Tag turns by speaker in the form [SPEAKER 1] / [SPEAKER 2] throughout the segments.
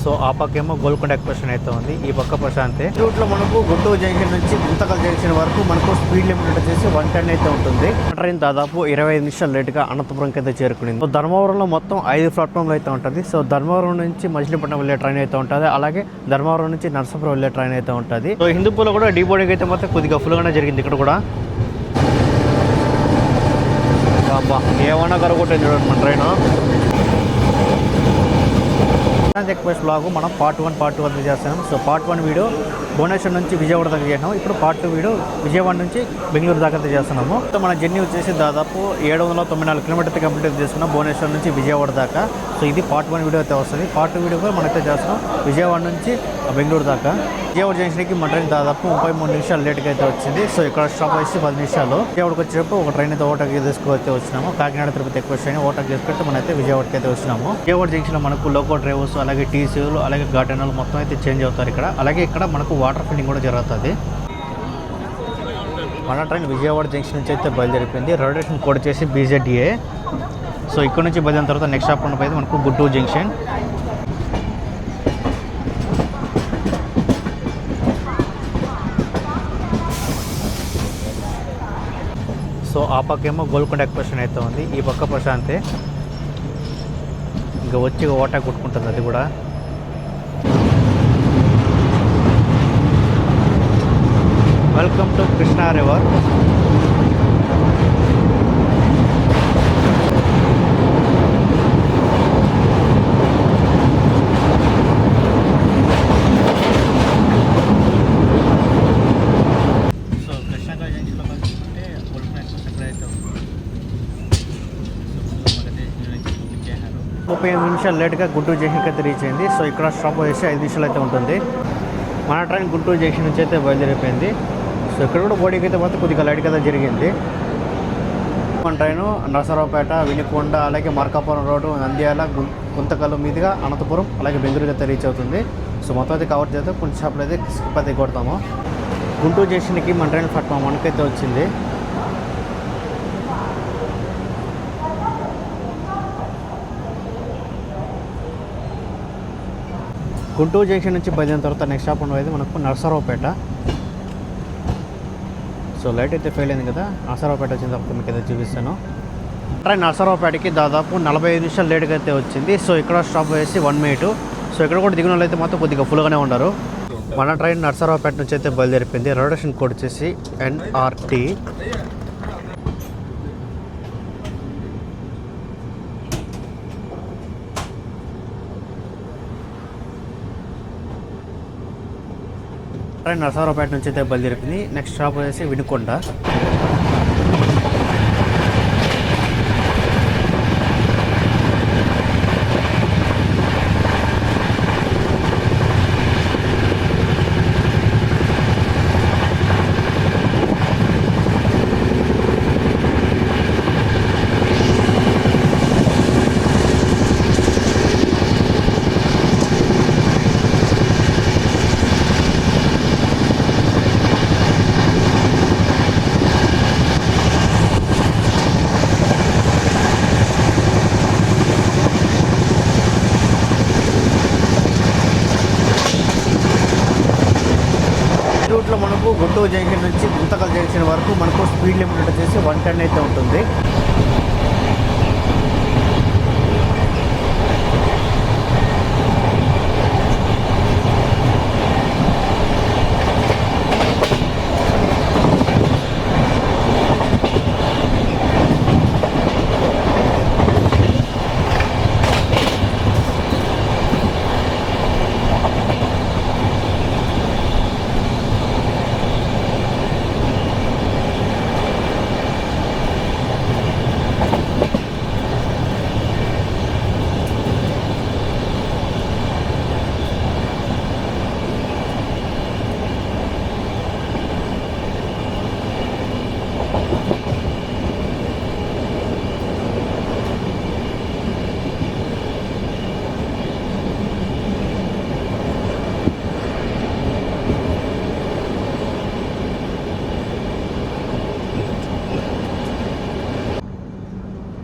[SPEAKER 1] So ఆ పక్కేమో Golconda expression అయితే ఉంది, ఈ పక్క ప్రశాంతే. రూట్లో మనకు గుంటూరు జంక్షన్ నుంచి గుంతకల్ జంక్షన్ వరకు మనకు స్పీడ్ లిమిట్ వచ్చేసి 110 అయితే ఉంటుంది. ట్రైన్ దాదాపు 25 నిమిషాలు లేట్గా అనంతపురంకి అయితే చేరుకునింది. సో ధర్మవరంలో మొత్తం 5 ప్లాట్ఫామ్లు అయితే ఉంటుంది. సో ధర్మవరం నుంచి మచిలీపట్నం వెళ్ళే ట్రైన్ అయితే ఉంటుంది, అలాగే ధర్మవరం నుంచి నర్సాపురం వెళ్ళే ట్రైన్ అయితే ఉంటుంది. సో హిందూపూర్లో కూడా డీ బోర్డింగ్ అయితే మొత్తం కొద్దిగా ఫుల్గానే జరిగింది. ఇక్కడ కూడా ఏమన్నా కరగొట్టింది చూడండి మన ట్రైన్. ఎక్స్ప్రెస్ బ్లాగ్ మనం పార్ట్ 1 పార్ట్ 2 చేస్తున్నాం. సో పార్ట్ 1 వీడియో భువనేశ్వర్ నుంచి విజయవాడ దాకా చేసినాము. ఇప్పుడు పార్ట్ 2 వీడియో విజయవాడ నుంచి బెంగళూరు దాకా చేస్తున్నాము. సో మన జర్నీ వచ్చేసి దాదాపు 794 కిలోమీటర్లు కంప్లీట్ చేసుకున్నాం భువనేశ్వర్ నుంచి విజయవాడ దాకా. సో ఇది పార్ట్ 1 వీడియో అయితే వస్తుంది. పార్ట్ 2 వీడియో కూడా మనమైతే చేస్తున్నాం విజయవాడ నుంచి బెంగళూరు దాకా. విజయవాడ జంక్షన్కి మన ట్రైన్ దాదాపు 33 నిమిషాలు లేట్గా అయితే వచ్చింది. సో ఇక్కడ స్టాప్ వచ్చి 10 నిమిషాలు. విజయవాడకి వచ్చేటప్పుడు ఒక ట్రైన్ అయితే ఓటాకి తీసుకువైతే వచ్చినాము. కాకినాడ తిరుపతి ఎక్కువ ట్రైన్ ఓటాకి తీసుకుంటే మనమైతే విజయవాడకి అయితే వచ్చినాము. విజయవాడ జంక్షన్లో మనకు లోకల్ డ్రైవర్స్, అలాగే టీసీలు, అలాగే గార్డెన్లు మొత్తం అయితే చేంజ్ అవుతారు ఇక్కడ. అలాగే ఇక్కడ మనకు వాటర్ ఫిల్లింగ్ కూడా జరుగుతుంది. మన ట్రైన్ విజయవాడ జంక్షన్ నుంచి అయితే బయలుదేరిపోయింది. రైల్వే కోడ్ వచ్చేసి BZDA. సో ఇక్కడ నుంచి బయలుదేరిన తర్వాత నెక్స్ట్ స్టాప్ ఉన్నప్పుడు మనకు గుంటూరు జంక్షన్. సో ఆ పక్కేమో గోల్కొండ ఎక్స్ప్రెషన్ అయితే ఉంది, ఈ పక్క ప్రశాంతే. ఇంకా వచ్చి ఓటా కొట్టుకుంటుంది అది కూడా. Welcome to Krishna river. So Krishna జంక్షన్లో చూసుకుంటే గోల్కొండ ఎక్స్ప్రెస్ ఎక్కడైతే ఉంది 35 నిమిషాలు లేట్గా గుంటూరు జంక్షన్కి అయితే రీచ్ అయింది. సో ఇక్కడ స్టాప్ వచ్చేసి 5 నిమిషాలు అయితే ఉంటుంది. మన ట్రైన్ గుంటూరు జంక్షన్ నుంచి అయితే బయలుదేరిపోయింది. సో ఇక్కడ కూడా బోర్డింగ్ అయితే మొత్తం కొద్దిగా లైట్గా అయితే జరిగింది. మన ట్రైన్ నరసరావుపేట, వినుకొండ, అలాగే మార్కాపురం రోడ్డు, నంద్యాల, గుంతకల్ మీదుగా అనంతపురం, అలాగే బెంగళూరు అయితే రీచ్ అవుతుంది. సో మొత్తం అయితే కవర్ చేస్తే కొంచెం షాప్లో అయితే స్కిప్ అయితే కొడతాము. గుంటూరు జంక్షన్కి మన ట్రైన్ ప్లాట్ఫామ్ 1 అయితే వచ్చింది. గుంటూరు జంక్షన్ నుంచి బయలుదేరిన తర్వాత నెక్స్ట్ స్టాప్ ఉన్నది మనకు నరసరావుపేట. సో లైట్ అయితే ఫెయిల్ అయింది కదా, నరసరావుపేట వచ్చిన తర్వాత మీకు అయితే చూపిస్తాను. ట్రైన్ నరసరావుపేటకి దాదాపు 45 నిమిషాలు లేట్గా అయితే వచ్చింది. సో ఇక్కడ స్టాప్ వేసి 1 minute. సో ఇక్కడ కూడా దిగిన వాళ్ళు అయితే మొత్తం కొద్దిగా ఫుల్గానే ఉన్నారు. మన ట్రైన్ నరసరావుపేట నుంచి అయితే బయలుదేరిపోయింది. రైల్వే కోడ్ వచ్చేసి NRT. ట్రైన్ నరసరావుపేట నుంచి అయితే బయలుదేరిపోయింది. నెక్స్ట్ స్టాప్ వచ్చేసి వినుకొండ. రూట్లో మనకు గుంటూరు జంక్షన్ నుంచి గుంతకల్ జంక్షన్ వరకు మనకు స్పీడ్ లిమిట్ వచ్చేసి 110 అయితే ఉంటుంది.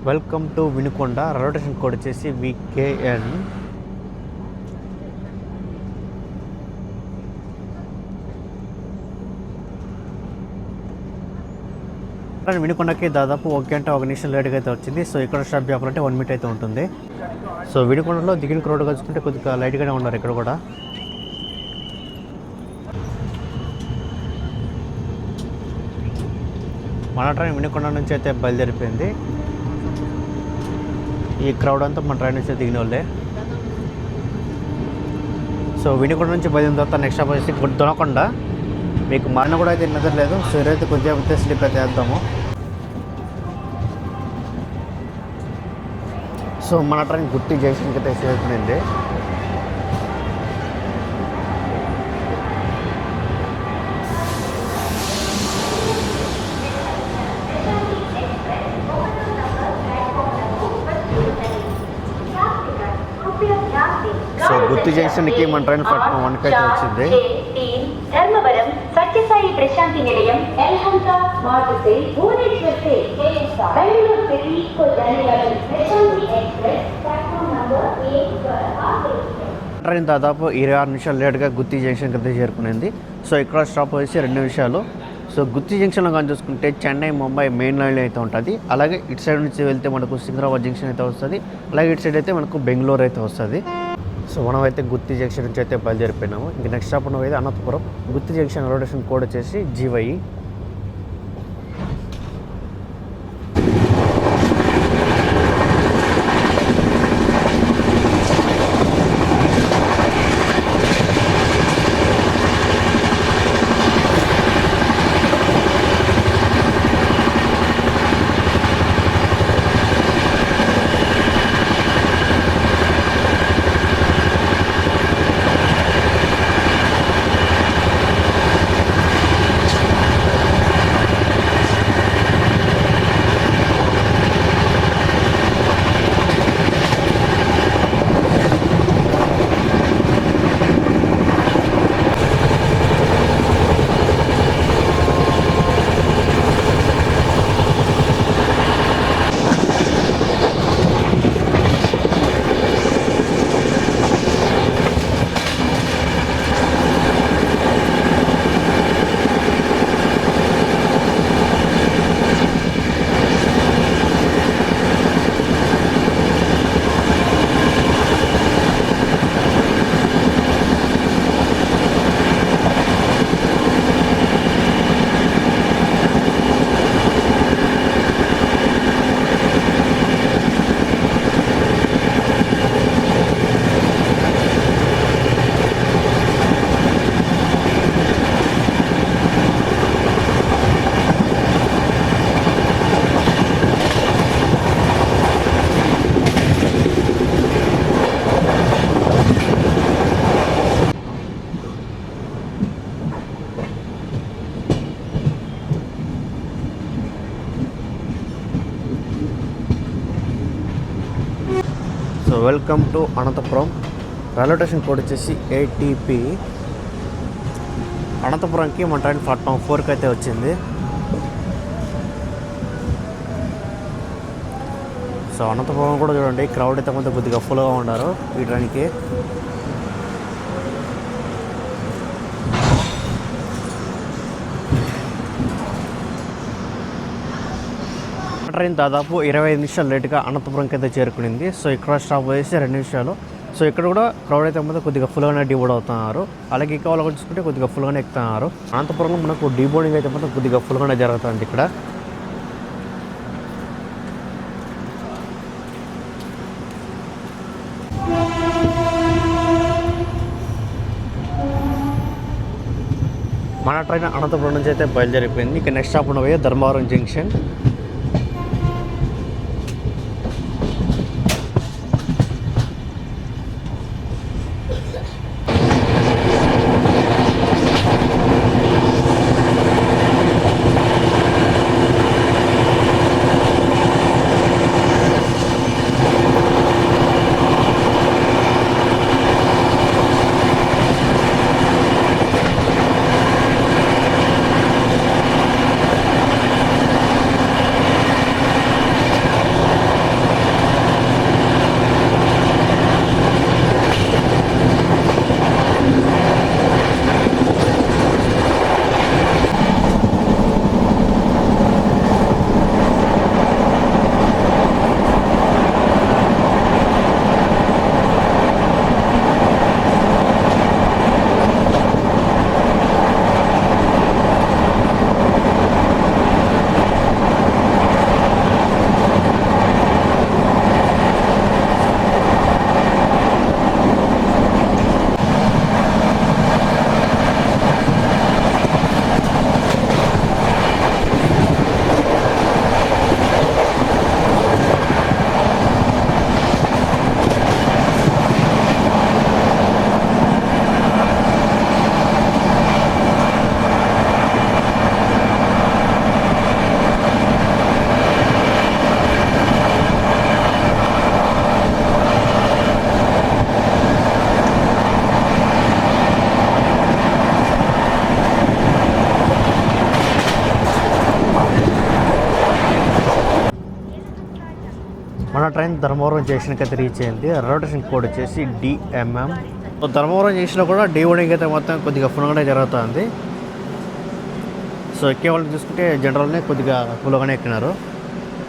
[SPEAKER 1] Welcome to Vinukonda. Railway station code వచ్చేసి VKN. వినుకొండకి దాదాపు 1 గంట 1 నిమిషం లేట్గా అయితే వచ్చింది. సో ఇక్కడ స్టాప్ చేయాలంటే 1 మినిట్ అయితే ఉంటుంది. సో వినుకొండలో దిగిన క్రౌడ్ కలుసుకుంటే కొద్దిగా లైట్గానే ఉన్నారు ఇక్కడ కూడా. మన ట్రైన్ వినుకొండ నుంచి అయితే బయలుదేరిపోయింది. ఈ క్రౌడ్ అంతా మన ట్రైన్ నుంచి దిగిన వాళ్ళే. సో వినుకొండ నుంచి బయలుదేరిన తర్వాత నెక్స్ట్ స్టాప్ వచ్చేసి దొనకొండ. మీకు మరణ కూడా అయితే నిద్రలేదు. సో ఈరోజైతే కొద్దిగా అయితే స్లిప్ అయితే వేద్దాము. సో మన ట్రైన్ గుత్తి జంక్షన్కి అయితే చేరుకునింది. సో గుత్తి జంక్షన్కి మన ట్రైన్ 1కి అయితే వచ్చింది.
[SPEAKER 2] ధర్మవరం సత్యసాయి ప్రశాంతి నిలయం ఎల్హంస మార్ग से भुवनेश्वर से बेंगलुरु सिटी को जाने वाली प्रशांति एक्सप्रेस प्लेटफॉर्म नंबर 1 पर आ गई है.
[SPEAKER 1] ట్రైన్ దాదాపు 26 నిమిషాలు లేట్గా గుత్తి జంక్షన్కి అయితే చేరుకునింది. సో ఇక్కడ స్టాప్ వచ్చేసి 2 నిమిషాలు. సో గుత్తి జంక్షన్లో కానీ చూసుకుంటే చెన్నై ముంబై మెయిన్ లైన్లో అయితే ఉంటుంది. అలాగే ఇటు సైడ్ నుంచి వెళ్తే మనకు సికింద్రాబాద్ జంక్షన్ అయితే వస్తుంది. అలాగే ఇటు సైడ్ అయితే మనకు బెంగళూరు అయితే వస్తుంది. సో మనమైతే గుత్తి జంక్షన్ నుంచి అయితే బయలుదేరిపోయినాము. ఇంక నెక్స్ట్ స్టాప్ ఉన్నది Anantapur. Gooty junction rotation code వచ్చేసి GY. So welcome to Anantapur. Railway station code వచ్చేసి ATP. అనంతపురంకి మన ట్రైన్ ప్లాట్ఫామ్ 4కి అయితే వచ్చింది. సో అనంతపురం కూడా చూడండి, క్రౌడ్ అయితే కొంత కొద్దిగా ఫుల్గా ఉన్నారు ఈ ట్రైన్కి. ట్రైన్ దాదాపు 25 నిమిషాలు లేట్గా అనంతపురంకి అయితే చేరుకునింది. సో ఇక్కడ స్టాప్ వచ్చేసి 2 నిమిషాలు. సో ఇక్కడ కూడా క్రౌడ్ అయితే ముందు కొద్దిగా ఫుల్గానే డీబోర్డ్ అవుతున్నారు. అలాగే ఇంకా వాళ్ళు చూసుకుంటే కొద్దిగా ఫుల్గానే ఎక్కుతున్నారు. అనంతపురంలో మనకు డీబోర్డింగ్ అయితే మాత్రం కొద్దిగా ఫుల్గానే జరుగుతుంది ఇక్కడ. మన ట్రైన్ అనంతపురం నుంచి అయితే బయలుదేరిపోయింది. ఇక నెక్స్ట్ స్టాప్ ఉన్నవే ధర్మవరం జంక్షన్. ట్రైన్ ధర్మవరం జంక్షన్కి అయితే రీచ్ అయింది. రొటేషన్ కోడ్ వచ్చేసి DMM. సో ధర్మవరం జంక్షన్లో కూడా డీఓడింగ్ అయితే మొత్తం కొద్దిగా ఫుల్గానే జరుగుతుంది. సో ఎక్కే వాళ్ళకి చూసుకుంటే జనరల్నే కొద్దిగా ఫుల్గానే ఎక్కినారు.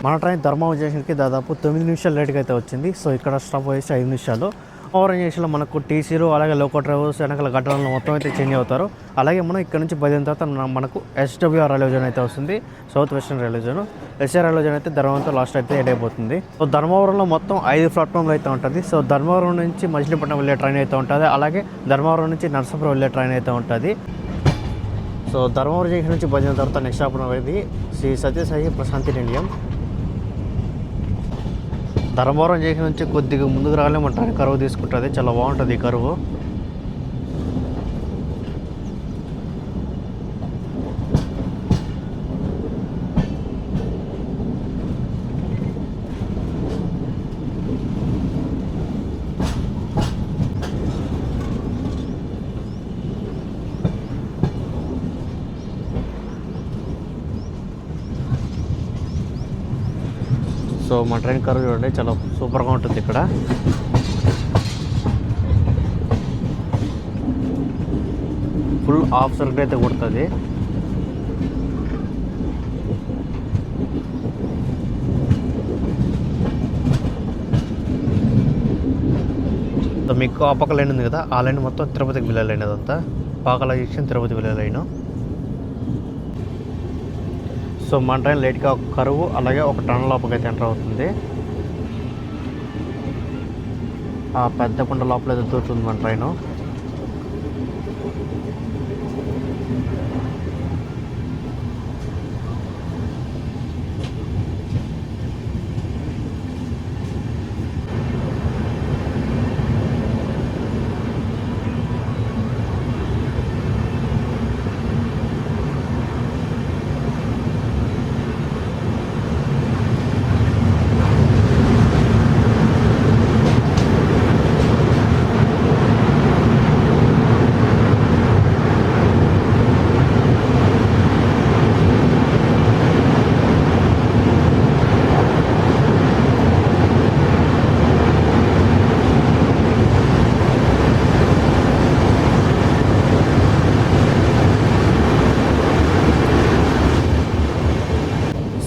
[SPEAKER 1] మన ట్రైన్ ధర్మవరం జంక్షన్కి దాదాపు 9 నిమిషాలు లేట్గా అయితే వచ్చింది. సో ఇక్కడ స్టాప్ వచ్చేసి 5 నిమిషాలు. ధర్మవరం జంక్షన్లో మనకు టీసీలు అలాగే లోకో డ్రైవర్స్ వెనకాల గడ్డలను మొత్తం అయితే చేంజ్ అవుతారు. అలాగే మనం ఇక్కడ నుంచి బయలుదేరిన తర్వాత మనకు SWR రైల్వే జోన్ అయితే వస్తుంది, south western railway zone. SR railway zone అయితే ధర్మవరంతో లాస్ట్ అయితే ఎండ్ అయిపోతుంది. సో ధర్మవరంలో మొత్తం 5 ప్లాట్ఫామ్లు అయితే ఉంటుంది. సో ధర్మవరం నుంచి మచిలీపట్నం వెళ్ళే ట్రైన్ అయితే ఉంటుంది, అలాగే ధర్మవరం నుంచి నర్సాపురం వెళ్ళే ట్రైన్ అయితే ఉంటుంది. సో ధర్మవరం జంక్షన్ నుంచి బయలుదేరిన తర్వాత నెక్స్ట్ స్టాప్ అనేది శ్రీ సత్యసాయి ప్రశాంతి నిలయం. ధర్మవరం జంక్షన్ నుంచి కొద్దిగా ముందుకు రాగానే మన ట్రైన్ కరువు తీసుకుంటుంది. చాలా బాగుంటుంది ఈ కరువు. సో మా ట్రైన్ కర్వ్ చూడండి, చాలా సూపర్గా ఉంటుంది ఇక్కడ. ఫుల్ హాఫ్ సర్కిల్ అయితే కొడుతుంది. సో మీకు ఆ పక్క లైన్ ఉంది కదా, ఆ లైన్ మొత్తం తిరుపతికి వెళ్ళే లైన్. అదంతా పాకల జంక్షన్ తిరుపతికి వెళ్ళే లైను. సో మన ట్రైన్ లేట్గా ఒక కరువు అలాగే ఒక టన్ లోపలికి అయితే ఎంటర్ అవుతుంది. ఆ పెద్ద కొండ లోపల అయితే దూరుతుంది మన ట్రైను.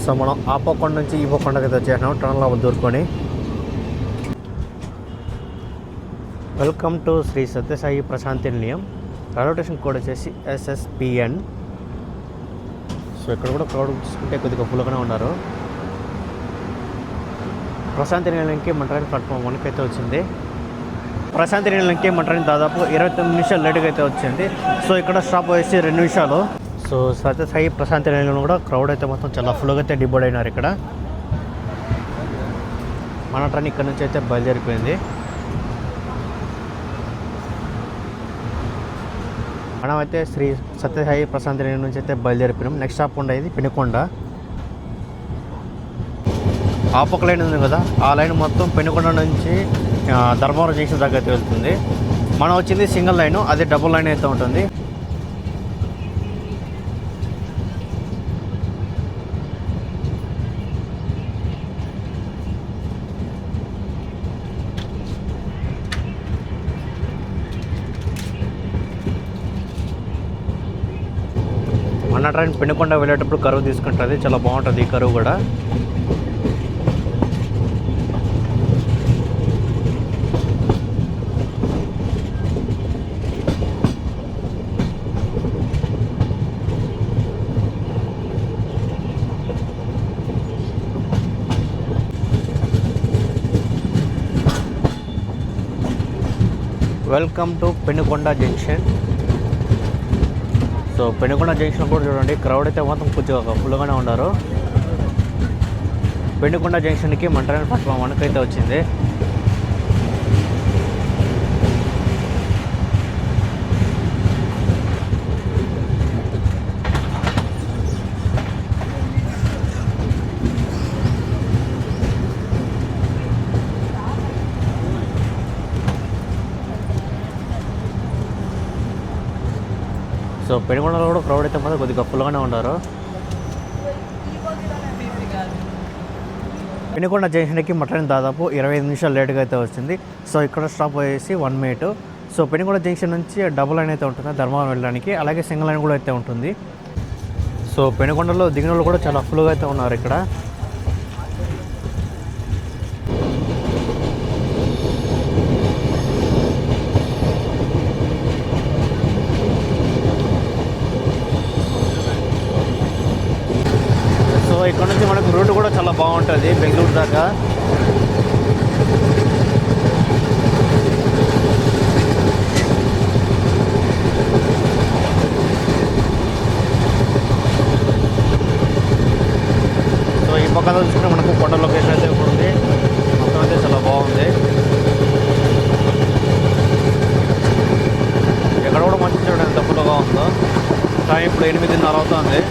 [SPEAKER 1] సో మనం ఆ పక్క నుంచి ఈ పక్కకి అయితే వచ్చేసాం టనల్ లోపల దూరుకొని. వెల్కమ్ టు శ్రీ సత్యసాయి ప్రశాంతి నిలయం. రొటేషన్ కోడ్ వచ్చేసి SSPN. సో ఇక్కడ కూడా క్రౌడ్ చూసుకుంటే కొద్దిగా ఫుల్గానే ఉన్నారు. ప్రశాంతి నిలయంకి మన ట్రైన్ ప్లాట్ఫామ్ 1 అయితే వచ్చింది. ప్రశాంతి నిలయంకి మన ట్రైన్ దాదాపు 29 నిమిషాలు లేట్గా అయితే వచ్చింది. సో ఇక్కడ స్టాప్ వచ్చేసి 2 నిమిషాలు. సో సత్యసాయి ప్రశాంతి నిలయంలో కూడా క్రౌడ్ అయితే మొత్తం చాలా ఫుల్గా అయితే డిబోర్డ్ అయినారు. ఇక్కడ మన ట్రైన్ ఇక్కడ నుంచి అయితే బయలుదేరిపోయింది. మనమైతే శ్రీ సత్యసాయి ప్రశాంతి నిలయం నుంచి అయితే బయలుదేరిపోయినాం. నెక్స్ట్ స్టాప్ ఉండేది పెనుకొండ. ఆ పక్క లైన్ ఉంది కదా, ఆ లైన్ మొత్తం పెనుకొండ నుంచి ధర్మవరం జంక్షన్ దగ్గర అయితే వెళ్తుంది. మనం వచ్చింది సింగిల్ లైను, అదే డబుల్ లైన్ అయితే ఉంటుంది. మన ట్రైన్ పెనుకొండ వెళ్ళేటప్పుడు కరువు తీసుకుంటుంది, చాలా బాగుంటుంది ఈ కరువు కూడా. Welcome to Penukonda junction. So Penukonda junction కూడా చూడండి, క్రౌడ్ అయితే మొత్తం కొంచెం ఫుల్గానే ఉన్నారు. పెనుకొండ జంక్షన్కి మన ట్రైన్ ప్లాట్ఫామ్ 1 అయితే వచ్చింది. సో పెనుకొండలో కూడా క్రౌడ్ అయితే మాత్రం కొద్దిగా ఫుల్గానే ఉన్నారు. పెనుకొండ జంక్షన్కి మా ట్రైన్ దాదాపు 25 నిమిషాలు లేట్గా అయితే వచ్చింది. సో ఇక్కడ స్టాప్ వచ్చేసి 1 minute. సో పెనుకొండ జంక్షన్ నుంచి డబుల్ లైన్ అయితే ఉంటుంది ధర్మవరం వెళ్ళడానికి, అలాగే సింగిల్ లైన్ కూడా అయితే ఉంటుంది. సో పెనుకొండలో దిగిన వాళ్ళు కూడా చాలా ఫుల్గా అయితే ఉన్నారు ఇక్కడ. సో ఇక్కడ నుంచి మనకు రోడ్డు కూడా చాలా బాగుంటుంది బెంగళూరు దాకా. సో ఈ పక్కన చూసుకుంటే మనకు కొండ లొకేషన్ అయితే ఉంది, మొత్తం అయితే చాలా బాగుంది. ఎక్కడ కూడా మంచి చూడండి ఎంత ఫుల్గా ఉందో. టైం ఇప్పుడు 8:30 అవుతుంది.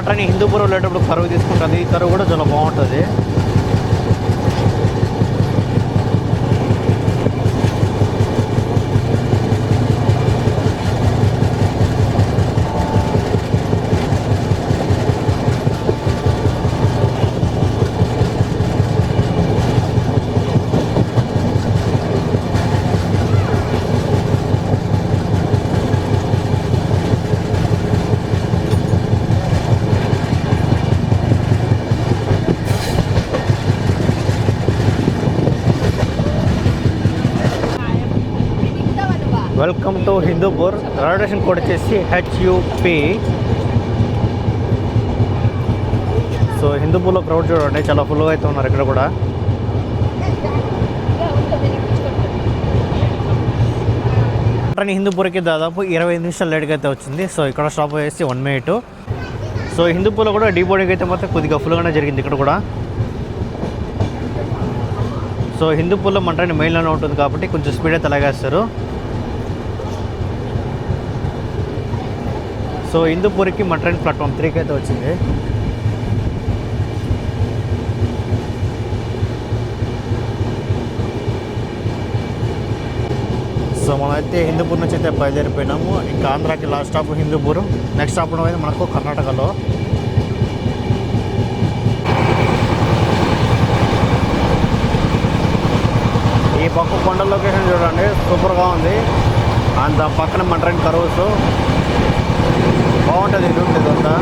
[SPEAKER 1] ట్రైన్ హిందూపురం వెళ్ళేటప్పుడు కరువు తీసుకుంటుంది. ఈ కరువు కూడా చాలా బాగుంటుంది. Welcome to Hindupur. Railway station code వచ్చేసి HUP. సో హిందూపూర్లో క్రౌడ్ చూడండి, చాలా ఫుల్గా అయితే ఉన్నారు ఇక్కడ కూడా. ట్రైన్ హిందూపూర్కి దాదాపు 25 నిమిషాలు లేట్గా అయితే వచ్చింది. సో ఇక్కడ స్టాప్ వచ్చేసి 1 minute. సో హిందూపూర్లో కూడా డీబోర్డింగ్ అయితే మాత్రం కొద్దిగా ఫుల్గానే జరిగింది ఇక్కడ కూడా. సో హిందూపూర్లో మన ట్రైన్ మెయిన్లోనే ఉంటుంది కాబట్టి కొంచెం స్పీడ్ అయితే లాగేస్తారు. సో హిందూపూర్కి మన ట్రైన్ ప్లాట్ఫామ్ 3కి అయితే వచ్చింది. సో మనమైతే హిందూపూర్ నుంచి అయితే బయలుదేరిపోయినాము. ఇంకా ఆంధ్రాకి last stop Hindupur. Next stop అయితే మనకు కర్ణాటకలో. ఈ పక్క కొండ లొకేషన్ చూడండి, సూపర్గా ఉంది. అంత పక్కన మన ట్రైన్ కర్వ్స్ బాగుంటుంది. రూట్ ఇదంతా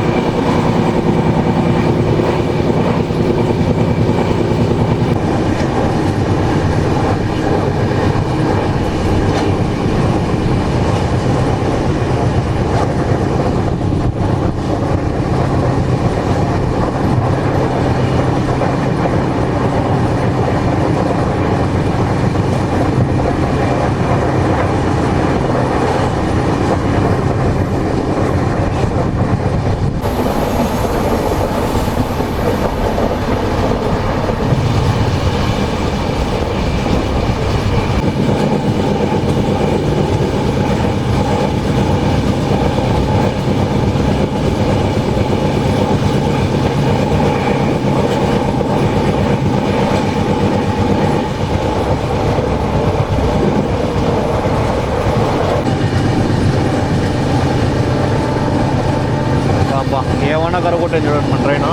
[SPEAKER 1] ఏమన్నా కరగొట్టాను చూడండి మన ట్రైన్.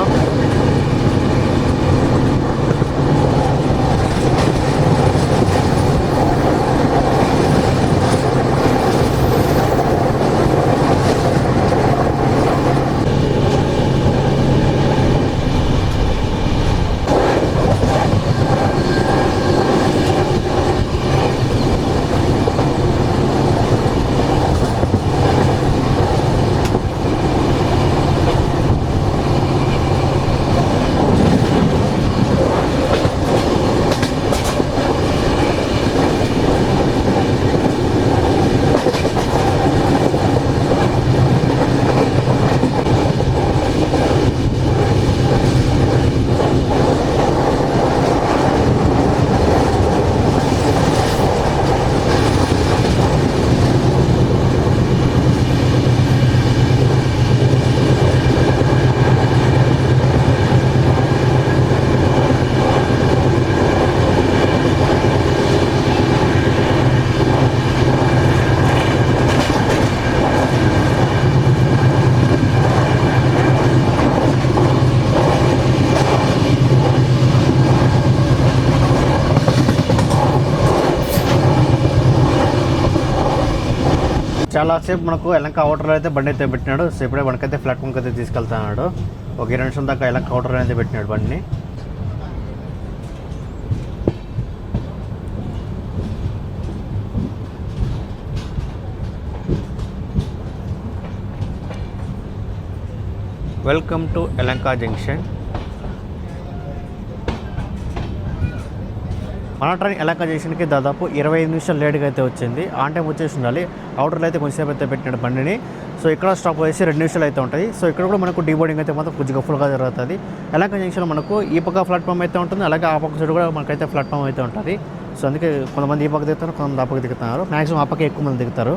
[SPEAKER 1] చాలాసేపు మనకు ఎలంక అవుటర్లో అయితే బండి అయితే పెట్టినాడు. సో ఇప్పుడే మనకైతే ప్లాట్ఫామ్కి అయితే తీసుకెళ్తున్నాడు. ఒక 20 నిమిషం దాకా ఎలంక అవుటర్లో అయితే పెట్టినాడు బండిని. Welcome to Elanka junction. మన ట్రైన్ ఎలంక జంక్షన్కి దాదాపు 25 నిమిషాలు లేట్గా అయితే వచ్చింది. ఆన్ టైం వచ్చేసి ఉండాలి. అవుటర్లో అయితే కొంచెంసేపు అయితే పెట్టినాడు బండిని. సో ఇక్కడ స్టాప్ వచ్చేసి 2 నిమిషాలు అయితే ఉంటుంది. సో ఇక్కడ కూడా మనకు డీబోర్డింగ్ అయితే మాత్రం కొద్దిగా ఫుల్గా జరుగుతుంది. ఎలంక జంక్షన్లో మనకు ఈ పక్క ప్లాట్ఫామ్ అయితే ఉంటుంది, అలాగే ఆ పక్క సైడ్ కూడా మనకైతే ప్లాట్ఫామ్ అయితే ఉంటుంది. సో అందుకే కొంతమంది ఈ పక్క దిగుతారు, కొంతమంది ఆ పక్క దిగుతున్నారు. మ్యాక్సిమం ఆ పక్క ఎక్కువ మంది దిగుతారు.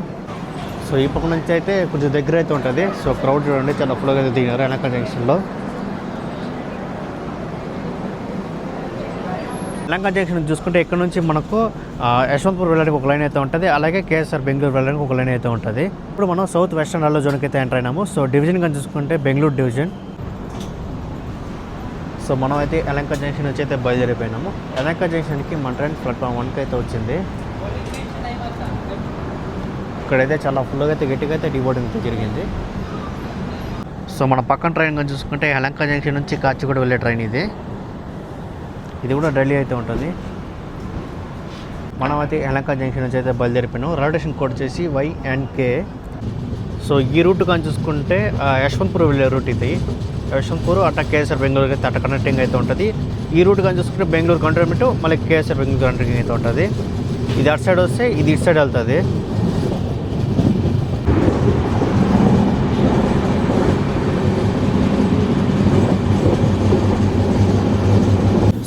[SPEAKER 1] సో ఈ పక్క నుంచి అయితే కొంచెం దగ్గర అయితే ఉంటుంది. సో క్రౌడ్ చూడండి, చాలా ఫుల్గా అయితే దిగారు ఎలంక జంక్షన్లో. ఎలంక జంక్షన్ చూసుకుంటే ఇక్కడ నుంచి మనకు యశ్వంతపూర్ వెళ్ళడానికి ఒక లైన్ అయితే ఉంటుంది, అలాగే KSR బెంగళూరు వెళ్ళడానికి ఒక లైన్ అయితే ఉంటుంది. ఇప్పుడు మనం సౌత్ వెస్టర్న్ రైల్వే జోన్కి అయితే ఎంటర్ అయినాము. సో డివిజన్ కానీ చూసుకుంటే బెంగళూరు డివిజన్. సో మనం అయితే ఎలంక జంక్షన్ నుంచి అయితే బయలుదేరిపోయినాము. ఎలంక జంక్షన్కి మన ట్రైన్ ప్లాట్ఫామ్ 1కి అయితే వచ్చింది. ఇక్కడైతే చాలా ఫుల్గా అయితే గట్టిగా అయితే డీబోర్డింగ్ అయితే జరిగింది. సో మన పక్కన ట్రైన్ కానీ చూసుకుంటే ఎలంక జంక్షన్ నుంచి కాచిగూడ వెళ్ళే ట్రైన్ ఇది కూడా ఢిల్లీ అయితే ఉంటుంది. మనమైతే యలహంక జంక్షన్ నుంచి అయితే బయలుదేరిపోయినాం. రైల్వే స్టేషన్ కోడ్ వచ్చేసి YNK. సో ఈ రూట్ కానీ చూసుకుంటే యశ్వంత్పూర్ వెళ్ళే రూట్ ఇది. యశ్వంత్పూర్ అట్లా కేఎస్ఆర్ బెంగళూరుకి అయితే అట్లా కనెక్టింగ్ అయితే ఉంటుంది. ఈ రూట్ కానీ చూసుకుంటే బెంగళూరు కంటోన్మెంట్ మళ్ళీ కేఎస్ఆర్ బెంగళూరు కనెక్టింగ్ అయితే ఉంటుంది. ఇది అటు సైడ్ వస్తే ఇది ఇటు సైడ్ వెళ్తుంది.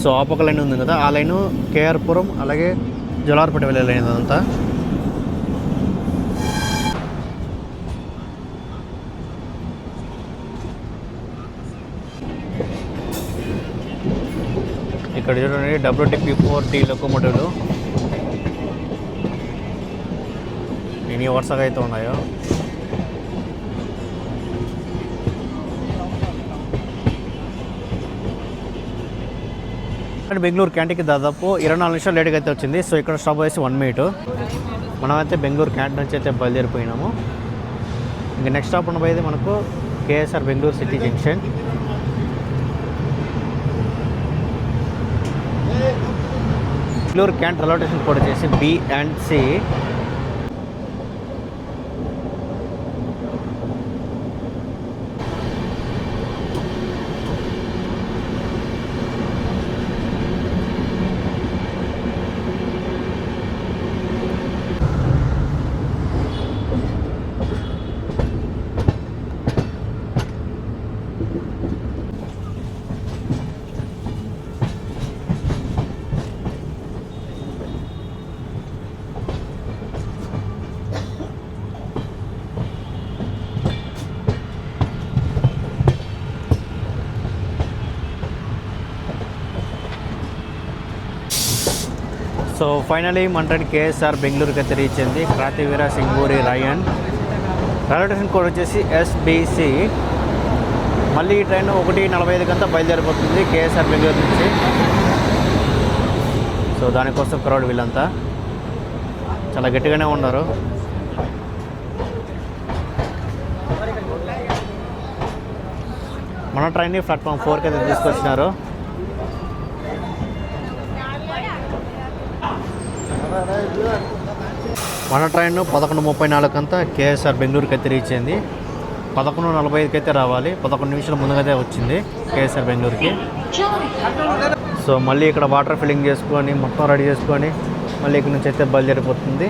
[SPEAKER 1] సో ఆ పక్క లైన్ ఉంది కదా, ఆ లైను కేఆర్పురం అలాగే జలార్పేట వెళ్ళే లైన్ అదంతా. ఇక్కడ చూడండి WTP4T లోకోమోటివ్లు ఎన్ని వరుసగా అయితే ఉన్నాయో. అండ్ బెంగళూరు క్యాంటీన్కి దాదాపు 24 నిమిషాలు లేట్గా అయితే వచ్చింది. సో ఇక్కడ స్టాప్ వేసి 1 మినిట్. మనమైతే బెంగళూరు క్యాంటీన్ నుంచి అయితే బయలుదేరిపోయినాము. ఇంకా నెక్స్ట్ స్టాప్ ఉండబోయేది మనకు KSR Bengaluru city junction. Bengaluru can't railway station code వచ్చేసి B&C. సో ఫైనలీ మన ట్రైన్ కేఎస్ఆర్ బెంగళూరుకి అయితే రీచ్ అయింది. క్రాంతివీర సింగూరి రాయన్. రైల్వే స్టేషన్ కోడ్ వచ్చేసి SBC. మళ్ళీ ఈ ట్రైన్ 1:45 గంట బయలుదేరిపోతుంది కేఎస్ఆర్ బెంగళూరు నుంచి. సో దానికోసం క్రౌడ్ వీళ్ళంతా చాలా గట్టిగానే ఉన్నారు. మన ట్రైన్ని ప్లాట్ఫామ్ 4కి అయితే తీసుకొచ్చినారు. మన ట్రైన్ 11:34 అంతా కేఎస్ఆర్ బెంగళూరుకి అయితే రీచ్ అయింది. 11:45కి అయితే రావాలి. 11 నిమిషాల ముందుగా వచ్చింది కేఎస్ఆర్ బెంగళూరుకి. సో మళ్ళీ ఇక్కడ వాటర్ ఫిల్లింగ్ చేసుకొని మొత్తం రెడీ చేసుకొని మళ్ళీ ఇక్కడ నుంచి అయితే బయలుదేరిపోతుంది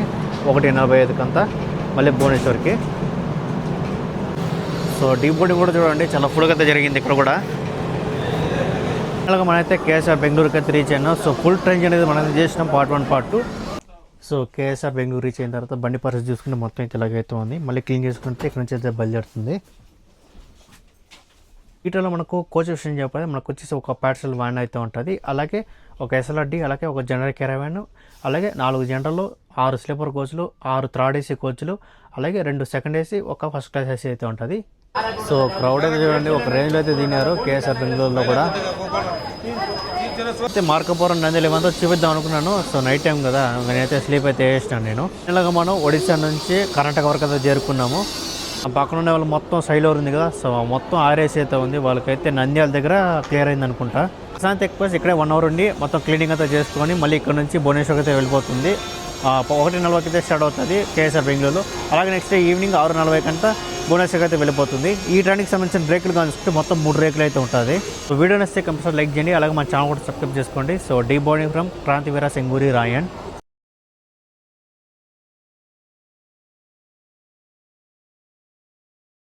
[SPEAKER 1] 1:45 అంతా మళ్ళీ భువనేశ్వర్కి. సో డీప్ బోర్డింగ్ కూడా చూడండి చాలా ఫుల్గా అయితే జరిగింది ఇక్కడ కూడా. అలాగే మనమైతే కేఎస్ఆర్ బెంగళూరుకి అయితే రీచ్ అయినాం. సో ఫుల్ ట్రైన్ అనేది మనం చేసినాం part 1 part 2. So KSR Bengaluru reach అయిన తర్వాత బండి పరిస్థితి చూసుకుంటే మొత్తం అయితే ఇలాగైతే ఉంది. మళ్ళీ క్లీన్ చేసుకుంటే ఇక్కడ నుంచి అయితే బయలుదేరుతుంది. వీటిలో మనకు కోచ్ విషయం చెప్పాలి, మనకు వచ్చేసి ఒక పార్సల్ వ్యాన్ అయితే ఉంటుంది, అలాగే ఒక SLRD, అలాగే ఒక జనరల్ క్యారవాన్, అలాగే 4 జనరల్, 6 స్లీపర్ కోచ్లు, 6 థర్డ్ AC కోచ్లు, అలాగే 2 సెకండ్ AC, ఒక ఫస్ట్ క్లాస్ AC అయితే ఉంటుంది. సో క్రౌడ్ అయితే చూడండి ఒక రేంజ్లో అయితే తిన్నారు కేఎస్ఆర్ బెంగళూరులో కూడా. అయితే మార్కపురం నందిలి ఇవంతా చూపిద్దాం అనుకున్నాను. సో నైట్ టైం కదా, నేనైతే స్లీప్ అయితే వేసినాను నేను. ఇలాగ మనం ఒడిశా నుంచి కర్ణాటక వరకు అయితే చేరుకున్నాము. ఆ పక్కన ఉండే వాళ్ళు మొత్తం సైలోర్ ఉంది కదా, సో మొత్తం ఆర్ఏసీ అయితే ఉంది. వాళ్ళకైతే నంద్యాల దగ్గర క్లియర్ అయింది అనుకుంటా. ప్రశాంత్ ఎక్స్ప్రెస్ ఇక్కడే 1 అవర్ ఉండి మొత్తం క్లీనింగ్ అయితే చేసుకొని మళ్ళీ ఇక్కడ నుంచి భువనేశ్వర్కి అయితే వెళ్ళిపోతుంది. 1:40కి అయితే స్టార్ట్ అవుతుంది కేఎస్ఆర్ బెంగళూరులో. అలాగే నెక్స్ట్ డే ఈవినింగ్ 6:40 కంతా భువనేశ్వర్కి అయితే వెళ్ళిపోతుంది. ఈ ట్రైన్కి సంబంధించిన బ్రేకులు కానిస్తే మొత్తం 3 రేకులు అయితే ఉంటుంది. సో వీడియో నచ్చితే కంపల్సరీ లైక్ చేయండి, అలాగే మన ఛానల్ కూడా సబ్స్క్రైబ్ చేసుకోండి. So the boarding from Krantivira Sangolli Raayan.